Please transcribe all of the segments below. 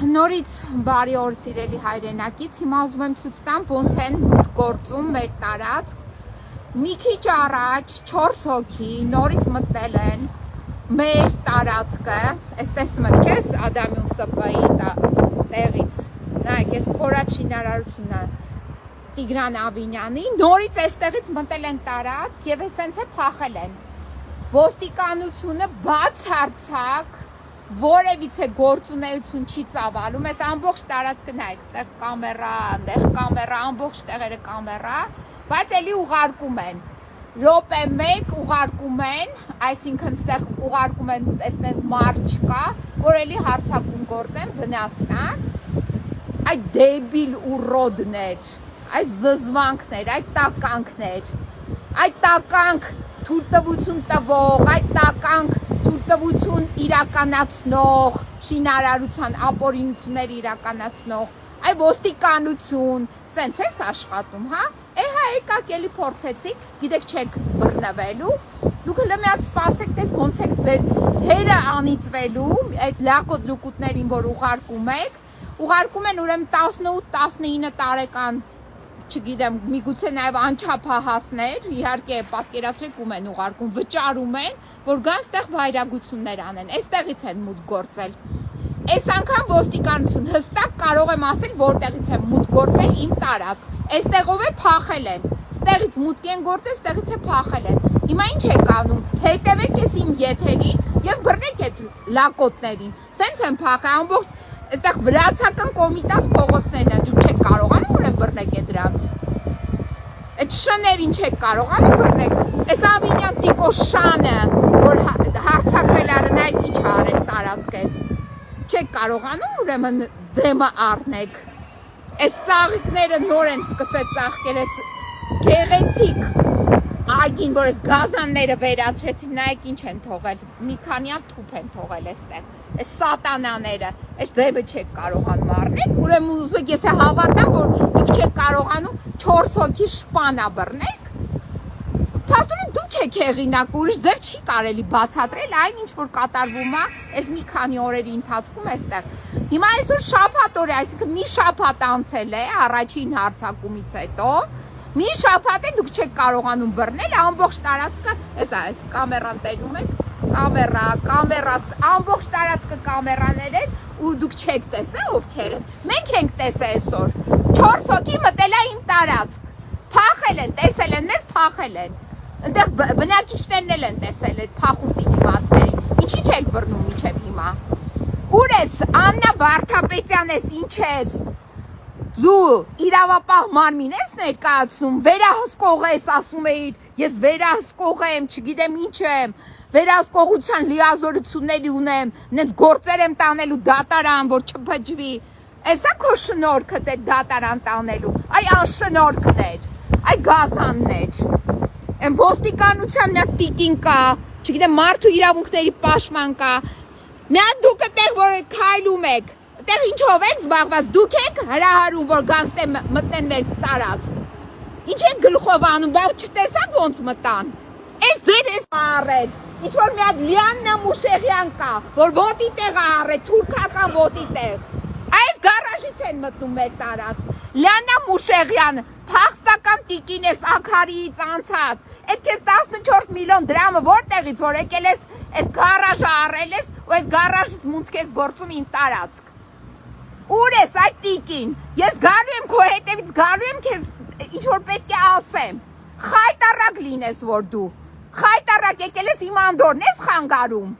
Նորից բարի օր սիրելի հայրենակից, հիմա ուզում եմ ցույց տամ ոնց են մուտք գործում մեր տարածք։ Մի քիչ առաջ 4 հոգի նորից մտնել են մեր տարածքը, այս տեսնում եք, չէ՞, Ադամյում ՍՊ-ի տեղից, նայեք, այս փորած շինարարությունն է Տիգրան Ավինյանի, նորից այստեղից մտել են տարածք եւ էսենց է փախել են։ Ոստիկանությունը բացարձակ որևիցե գործունեություն չի ծավալում, այս ամբողջ տարածքը նայեք, այստեղ կամերա, այնտեղ կամերա, ամբողջ տեղերը կամերա, բայց էլի ուղարկում են։ Րոպե 1 ուղարկում են, այսինքն այստեղ ուղարկում են, տեսնեն մարդ չկա, որ էլի հարձակում գործեն, վնաս կա։ Այդ դեբիլ ուռոդներ, այդ զզվանքներ, այդ տականքներ, այդ տականք թույլտվություն տվող, այդ տականք թույլտվություն իրականացնող, շինարարության ապօրինություններ իրականացնող, այ ոստիկանություն, սենց ես աշխատում, հա? Հա եկաք էլի փորձեցիք, գիտեք չեք բռնվելու, դուք հլը մի հատ սպասեք, տես ոնց եք ձեր հերը անիծվելու, այդ լակոտ լուկուտներին, որ ուղարկում են ուրեմն 18-19 տարեկան, չգիտեմ, միգուցե նաև անչափահասներ, իհարկե պատկերացրեք ում են ուղարկում, վճարում են, որ գան ստեղ վայրագություններ անեն, այստեղից են մուտք գործել։ Այս անգամ ոստիկանություն հստակ կարող եմ ասել, որտեղից են մուտք գործել իմ տարածք, այստեղով էլ փախել են, ստեղից մուտք են գործել, ստեղից է փախել են։ Հիմա ինչ եք անում, հետևեք ես իմ եթերին և բռնեք այդ լակոտներին, սենց են փախել, ամբողջ այստեղ վրացական կոմիտաս փողոցներն են, դուք չեք կարողանում ուրեմն բռնեք այդ դրանց։ Այդ շներին չեք կարողանում բռնեք։ Այս Ավինյան Տիկո շանը, որ հարձակվել արն այդ ինչ արել տարածքես։ Չեք կարողանում ուրեմն դեմը առնեք։ Այս ծաղիկները նոր են սկսել ծաղկել, այս գեղեցիկ այգին, որ այս գազանները վերացրեցին, նայեք ինչ են թողել, մի քանի հատ թուփ են թողել այստեղ, այս սատանաները, այս դեպը չեք կարողանում առնեք, ուրեմն ուզում եք ես հավատամ, որ դուք չեք կարողանում 4 հոգի շպանա բռնեք, փաստորեն դուք եք հեղինակ, ուրիշ ձև չի կարելի բացատրել այն ինչ որ կատարվում է այս մի քանի օրերի ընթացքում այստեղ։ Հիմա այսօր շաբաթ օր է, այսինքն մի շաբաթ անցել է առաջին հարձակումից հետո, մի շաբաթ է դուք չեք կարողանում բռնել, ամբողջ տարածքը, այս կամերան տենում եք, կամերա, ամբողջ տարածքը կամերաներ են, ու դուք չեք տեսել ովքեր են, մենք ենք տեսել այսօր, 4 հոգի մտել է իմ տարածք, փախել են, տեսել են մեզ, փախել են, այնտեղ բնակիչներն էլ են տեսել այդ փախուստի դիմացներին, ինչի չեք բռնում մինչև հիմա, ուր ես, Աննա Վարդապետյան ես, ինչ ես, դու իրավապահ մարմին ես ներկայացնում, վերահսկող ես, ասում էիր, ես վերահսկող եմ, չգիտեմ ինչ եմ, վերահսկողության լիազորություններ ունեմ, նենց գործեր եմ տանելու դատարան, որ չփճվի, էսա քո շնորհքդ է դատարան տանելու, այ անշնորհքներ, այ գազաններ, այն ոստիկանության մի հատ տիկին կա, չգիտեմ մարդու իրավունքների պաշտպան կա, մի հատ դուք այդտեղ որ քայլում եք, այդտեղ ինչով եք զբաղված, դուք եք հրահարում, որ գանձնե մտնեն մեր տարածք, ինչ եք գլխով անում, բայց չտեսաք ոնց մտան, այս ձեր ես առել, ինչ որ մի հատ Լիաննա Մուշեղյան կա, որ ոտի տեղ է առել, թուրքական ոտի տեղ, այս գարաժից են մտնում մեր տարածք, Լիաննա Մուշեղյան, փախստական տիկին ես ակարիից անցած, այդ քեզ 14 միլիոն դրամը որտեղից որ եկել ես, այս գարաժը առել ես, ու այս գարաժից մուտք ես գործում իմ տարածք, ուր ես այդ տիկին, ես գալու եմ քո հետևից, գալու եմ քեզ ինչ որ պետք է ասեմ, խայտարակ լինես որ դու, խայտարակ եկել ես իմ անդորն ես խանգարում,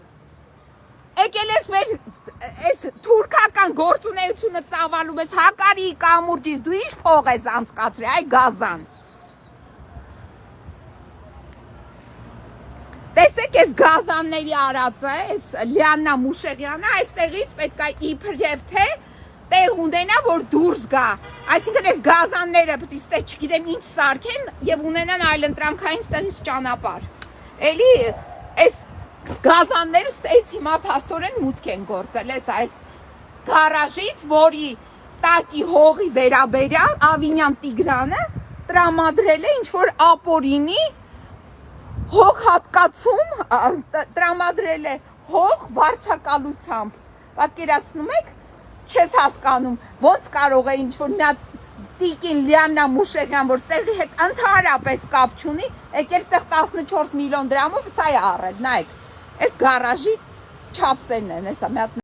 եկել ես մեր այս թուրքական գործունեությունը ծավալում ես հակարի կամուրջից, դու ինչ փող ես անցկացրել, այ գազան, տեսեք ես գազանների արածը, այս Լիաննա Մուշեղյանը, այստեղից պետք է իբրև թե տեղ ունենա, որ դուրս գա, այսինքն այս գազանները պետք է ստեղ չգիտեմ ինչ սարքեն և ունենան այլընտրանքային ստեղից ճանապարհ, էլի այս գազանները ստեղից հիմա փաստորեն մուտք են գործել, այս գարաժից, որի տակի հողի վերաբերյալ Ավինյան Տիգրանը տրամադրել է ինչ որ ապօրինի հող հատկացում, տրամադրել է հող վարձակալությամբ, պատկերացնում եք, Չես հասկանում, ոնց կարող է ինչ-որ մի հատ Տիկին Լիաննա Մուշեղյան, որ ստեղի հետ ընդհանրապես կապ չունի, եկել ստեղ 14 միլիոն դրամով սա է առել, նայեք, այս գարաժի չափսերն են, հեսա մի հատ